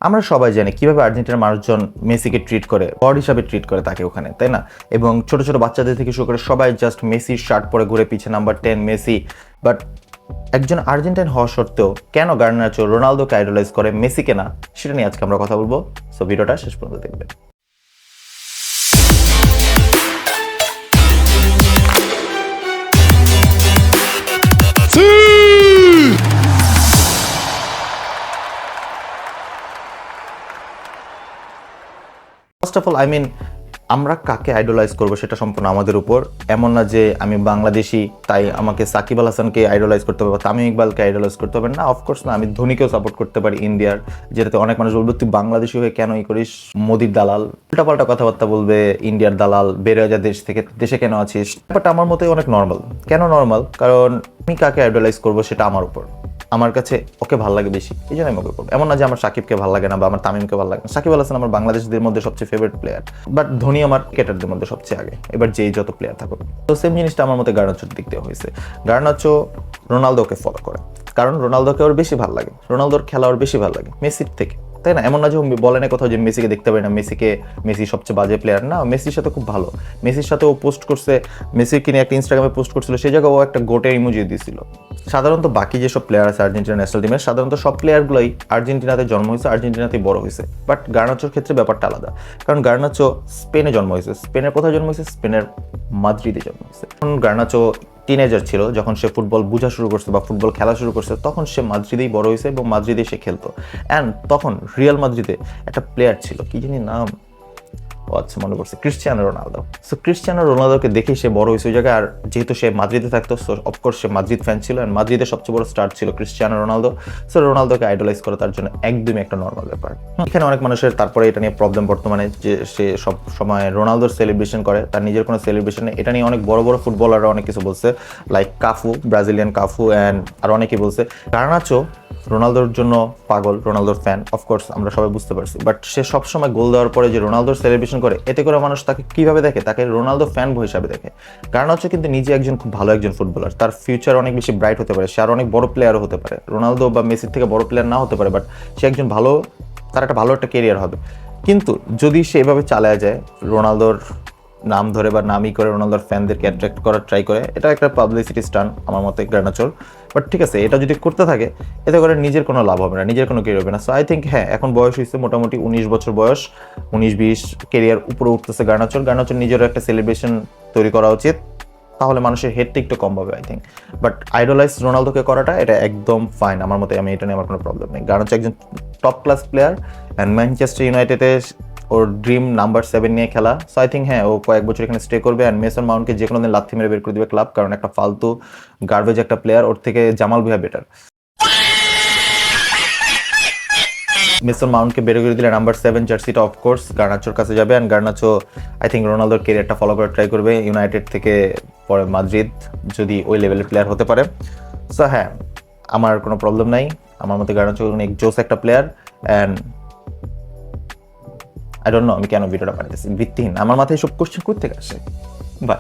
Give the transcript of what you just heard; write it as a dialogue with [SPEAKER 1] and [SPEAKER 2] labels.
[SPEAKER 1] আমরা সবাই জানি কিভাবে আর্জেন্টিনার মানুষজন মেসিকে ট্রিট করে, গড হিসাবে ট্রিট করে তাকে ওখানে, তাই না? এবং ছোট ছোট বাচ্চাদের থেকে শুরু করে সবাই জাস্ট মেসির শার্ট পরে ঘুরে পিছে নাম্বার 10 মেসি। বাট একজন আর্জেন্টাইন হওয়া সত্ত্বেও কেন গার্নাচো রোনালদোকে আইডলাইজ করে, মেসিকে না? সেটা নিয়ে আজকে আমরা কথা বলবো। সো ভিডিওটা শেষ পর্যন্ত দেখবেন। ফার্স্ট অফ অল আমরা কাকে আইডলাইজ করবো সেটা সম্পূর্ণ আমাদের উপর। এমন না যে আমি বাংলাদেশি তাই আমাকে সাকিব আল হাসানকে আইডলাইজ করতে হবে বা তামিম ইকবালকে আইডলাইজ করতে হবে না। অফকোর্স না, আমি ধোনিকেও সাপোর্ট করতে পারি ইন্ডিয়ার, যেটাতে অনেক মানুষ বলবে তুই বাংলাদেশি হয়ে কেন করিস, মোদির দালাল, উল্টাপাল্টা কথাবার্তা বলবে, ইন্ডিয়ার দালাল, বেড়ে যা দেশ থেকে, দেশে কেন আছিস। বাট আমার মতে অনেক নর্মাল। কেন নর্মাল? কারণ আমি কাকে আইডলাইজ করবো সেটা আমার উপর। আমার কাছে ওকে ভালো লাগে বেশি, এই জন্য আমি ওকে করবো। এমন না যে আমার সাকিবকে ভালো লাগে না বা আমার তামিমকে ভালো লাগে না। সাকিব আল হাসান আমার বাংলাদেশদের মধ্যে সবচেয়ে ফেভারিট প্লেয়ার, বাট ধোনি আমার ক্রিকেটারদের মধ্যে সবচেয়ে আগে, এবার যেই যত প্লেয়ার থাকুক। তো সেম জিনিসটা আমার মতে গার্নাচোর দিক দিয়ে হয়েছে। গার্নাচো রোনালদোকে ফলো করে, কারণ রোনালদোকে ওর বেশি ভালো লাগে, রোনালদোর খেলা ওর বেশি ভালো লাগে মেসির থেকে, তাই না? এমন না যে বলে না কোথাও যে মেসিকে দেখতে পারি না, মেসি সবচেয়ে বাজে প্লেয়ার না, মেসির সাথে খুব ভালো। মেসির সাথে ও পোস্ট করছে, মেসির কিনে একটা ইনস্টাগ্রামে পোস্ট করছিল, সেই জায়গায় ও একটা গোটের ইমোজি দিয়েছিল। সাধারণত বাকি যেসব প্লেয়ার আছে আর্জেন্টিনা ন্যাশনাল টিমের, সাধারণত সব প্লেয়ারগুলোই আর্জেন্টিনাতে জন্ম হয়েছে, আর্জেন্টিনাতেই বড় হয়েছে। বাট গার্নাচোর ক্ষেত্রে ব্যাপারটা আলাদা, কারণ গার্নাচো স্পেনে জন্ম হয়েছে। স্পেনের কোথায় জন্ম হয়েছে? স্পেনের মাদ্রিদে জন্ম হয়েছে। এখন গার্নাচো টিনেজার ছিল যখন সে ফুটবল বোঝা শুরু করছে বা ফুটবল খেলা শুরু করছে, তখন সে মাদ্রিদেই বড় হয়েছে এবং মাদ্রিদে সে খেলতো। অ্যান্ড তখন রিয়াল মাদ্রিদে একটা প্লেয়ার ছিল, কি জানি নাম, আচ্ছা মনে পড়ছে, ক্রিস্টিয়ানো রোনালদো। সো ক্রিস্টিয়ানো রোনালদোকে দেখেই সে বড় হয়েছে ওই জায়গায়। আর যেহেতু সে মাদ্রিদে থাকতো, সো অফকোর্স সে মাদ্রিদ ফ্যান ছিল, অ্যান্ড মাদ্রিদের সবচেয়ে বড় স্টার ছিল ক্রিস্টিয়ানো রোনালদো। সো রোনালদোকে আইডলাইজ করা তার জন্য একদমই একটা নর্মাল ব্যাপার। এখানে অনেক মানুষের তারপরে এটা নিয়ে প্রবলেম বর্তমানে, যে সে সব সময় রোনালদোর সেলিব্রেশন করে, তার নিজের কোনো সেলিব্রেশন নেই। এটা নিয়ে অনেক বড় বড় ফুটবলাররা অনেক কিছু বলছে, like Cafu, Brazilian Cafu, and আর অনেকেই বলছে। গার্নাচো রোনালদোর জন্য পাগল, রোনালদোর ফ্যান, অফকোর্স আমরা সবাই বুঝতে পারছি। বাট সে সবসময় গোল দেওয়ার পরে যে রোনালদোর সেলিব্রেশন করে, এতে করে মানুষ তাকে কিভাবে দেখে? তাকে রোনালদো ফ্যান হিসাবে দেখে। কারণ হচ্ছে কিন্তু নিজে একজন খুব ভালো একজন ফুটবলার, তার ফিউচার অনেক বেশি ব্রাইট হতে পারে, সে আর অনেক বড় প্লেয়ারও হতে পারে। রোনালদো বা মেসির থেকে বড় প্লেয়ার না হতে পারে, বাট সে একজন ভালো, তার একটা ভালো একটা কেরিয়ার হবে। কিন্তু যদি সে এভাবে চালায় যায়, রোনালদোর নাম ধরে বা নামই করে রোনালদোর ফ্যানদেরকে অ্যাট্রাক্ট করার ট্রাই করে, এটা একটা পাবলিসিটি স্টান্ট আমার মতে গার্নাচোর। বাট ঠিক আছে, এটা যদি করতে থাকে, এতে করে নিজের কোনো লাভ হবে না, নিজের কোনো কেরিয়ার হবে না। সো আই থিঙ্ক হ্যাঁ, এখন বয়স হয়েছে মোটামুটি 19 বছর বয়স, 19-20, কেরিয়ার উপরে উঠতেছে গার্নাচোর নিজেরও একটা সেলিব্রেশন তৈরি করা উচিত, তাহলে মানুষের হেডটা একটু কম পাবে আই থিঙ্ক। বাট আইডলাইজ রোনালদোকে করাটা এটা একদম ফাইন আমার মতে, আমি এটা নিয়ে আমার কোনো প্রবলেম নেই। গার্নাচো একজন top class player, and Manchester ইউনাইটেডে ওর ড্রিম নাম্বার 7 নিয়ে খেলা। সো আই থিঙ্ক হ্যাঁ, ও কয়েক বছর এখানে স্টে করবে, অ্যান্ড মেসন মাউন্টকে যে কোনো দিন লাথি মেরে বের করে দিবে ক্লাব, কারণ একটা ফালতু গার্বেজ একটা প্লেয়ার, ওর থেকে জামাল ভুঁইয়া বেটার। মেসন মাউন্টকে বের করে দিলে নাম্বার 7 জার্সিটা অফকোর্স গার্নাচোর কাছে যাবে, অ্যান্ড গার্নাচো আই থিঙ্ক রোনালদোর কেরিয়ারটা ফলো করার ট্রাই করবে, ইউনাইটেড থেকে পরে মাদ্রিদ, যদি ওই লেভেলের প্লেয়ার হতে পারে। সো হ্যাঁ, আমার কোনো প্রবলেম নাই। আমার মতে গার্নাচো অনেক জোস একটা player, and I don't know আমি কেন ভিডিওটা বানাইতেছি, ভিত্তিহীন। আমার মাথায় সব কোশ্চেন কোথা থেকে আসে? বাই।